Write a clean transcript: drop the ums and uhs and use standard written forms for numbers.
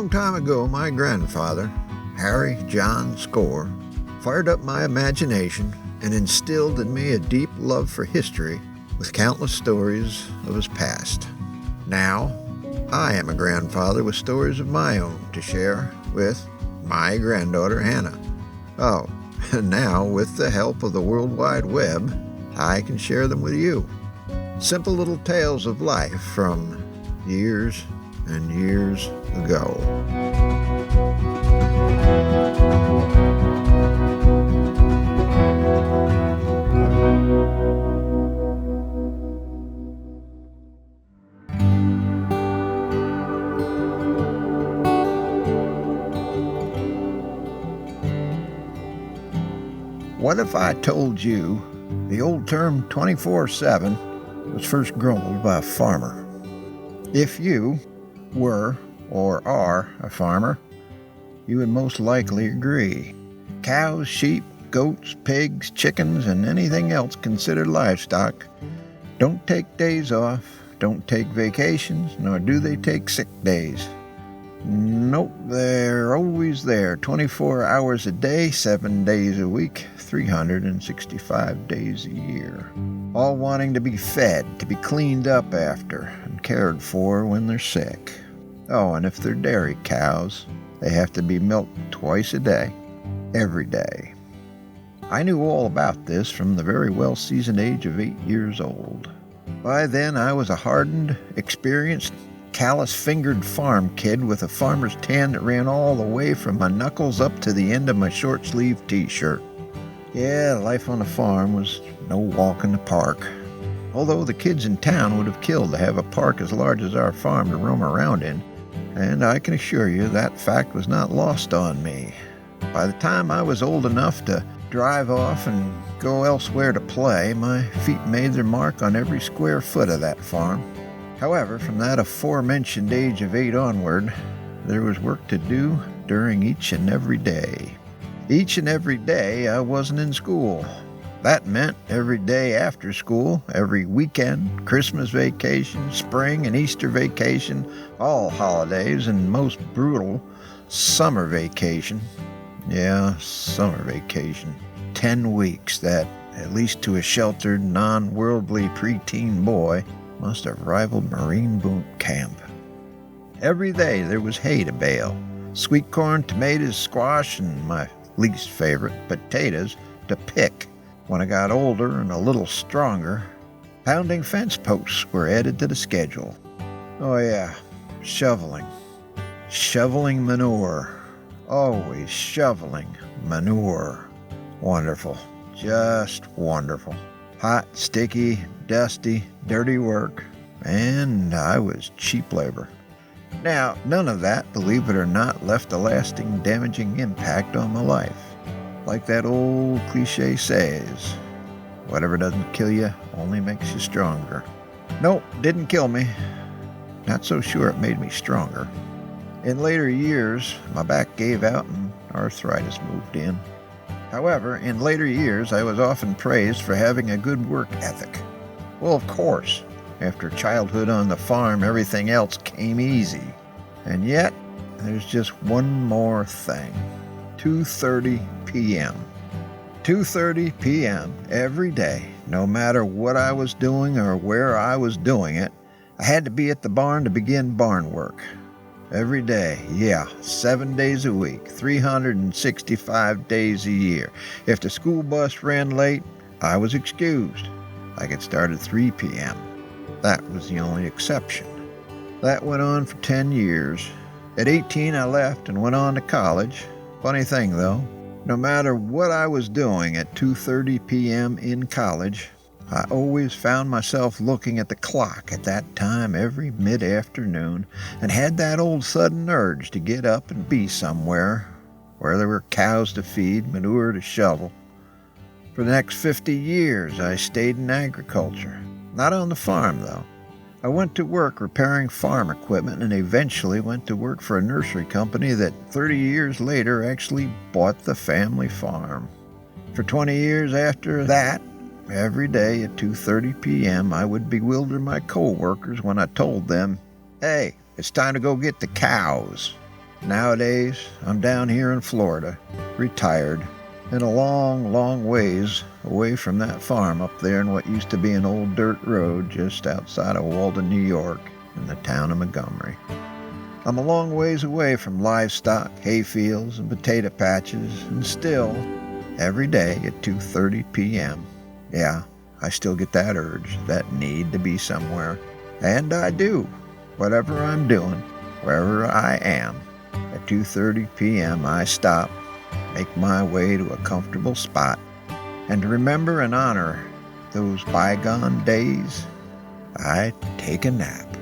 long time ago, my grandfather, Harry John Score, fired up my imagination and instilled in me a deep love for history with countless stories of his past. Now, I am a grandfather with stories of my own to share with my granddaughter, Hannah. Oh, and now, with the help of the World Wide Web, I can share them with you. Simple little tales of life from years and years ago. What if I told you the old term 24/7 was first grumbled by a farmer? If you were or are a farmer, you would most likely agree. Cows, sheep, goats, pigs, chickens, and anything else considered livestock don't take days off, don't take vacations, nor do they take sick days. Nope, they're always there, 24 hours a day, 7 days a week, 365 days a year. All wanting to be fed, to be cleaned up after, and cared for when they're sick. Oh, and if they're dairy cows, they have to be milked twice a day, every day. I knew all about this from the very well-seasoned age of 8 years old. By then, I was a hardened, experienced, callous-fingered farm kid with a farmer's tan that ran all the way from my knuckles up to the end of my short-sleeved t-shirt. Yeah, life on a farm was no walk in the park. Although the kids in town would have killed to have a park as large as our farm to roam around in, and I can assure you that fact was not lost on me. By the time I was old enough to drive off and go elsewhere to play, my feet made their mark on every square foot of that farm. However, from that aforementioned age of 8 onward, there was work to do during each and every day. Each and every day I wasn't in school. That meant every day after school, every weekend, Christmas vacation, spring and Easter vacation, all holidays, and most brutal, summer vacation. Yeah, summer vacation. 10 weeks that, at least to a sheltered, non-worldly preteen boy, must have rivaled Marine boot camp. Every day there was hay to bale, sweet corn, tomatoes, squash, and my least favorite, potatoes, to pick. When I got older and a little stronger, pounding fence posts were added to the schedule. Oh yeah, shoveling. Shoveling manure. Always shoveling manure. Wonderful. Just wonderful. Hot, sticky, dusty, dirty work, and I was cheap labor. Now, none of that, believe it or not, left a lasting, damaging impact on my life. Like that old cliche says, whatever doesn't kill you only makes you stronger. Nope, didn't kill me. Not so sure it made me stronger. In later years, my back gave out and arthritis moved in. However, in later years, I was often praised for having a good work ethic. Well, of course, after childhood on the farm, everything else came easy. And yet, there's just one more thing. 2:30 p.m. 2:30 p.m. every day, no matter what I was doing or where I was doing it, I had to be at the barn to begin barn work. Every day, yeah, 7 days a week, 365 days a year. If the school bus ran late, I was excused. I could start at 3 p.m. That was the only exception. That went on for 10 years. At 18, I left and went on to college. Funny thing, though, no matter what I was doing at 2:30 p.m. in college, I always found myself looking at the clock at that time every mid-afternoon and had that old sudden urge to get up and be somewhere where there were cows to feed, manure to shovel. For the next 50 years, I stayed in agriculture. Not on the farm, though. I went to work repairing farm equipment and eventually went to work for a nursery company that 30 years later actually bought the family farm. For 20 years after that, every day at 2:30 p.m., I would bewilder my co-workers when I told them, "Hey, it's time to go get the cows." Nowadays, I'm down here in Florida, retired, and a long, long ways away from that farm up there in what used to be an old dirt road just outside of Walden, New York, in the town of Montgomery. I'm a long ways away from livestock, hayfields, and potato patches, and still, every day at 2:30 p.m., yeah, I still get that urge, that need to be somewhere. And I do. Whatever I'm doing, wherever I am, at 2:30 p.m. I stop, make my way to a comfortable spot, and to remember and honor those bygone days, I take a nap.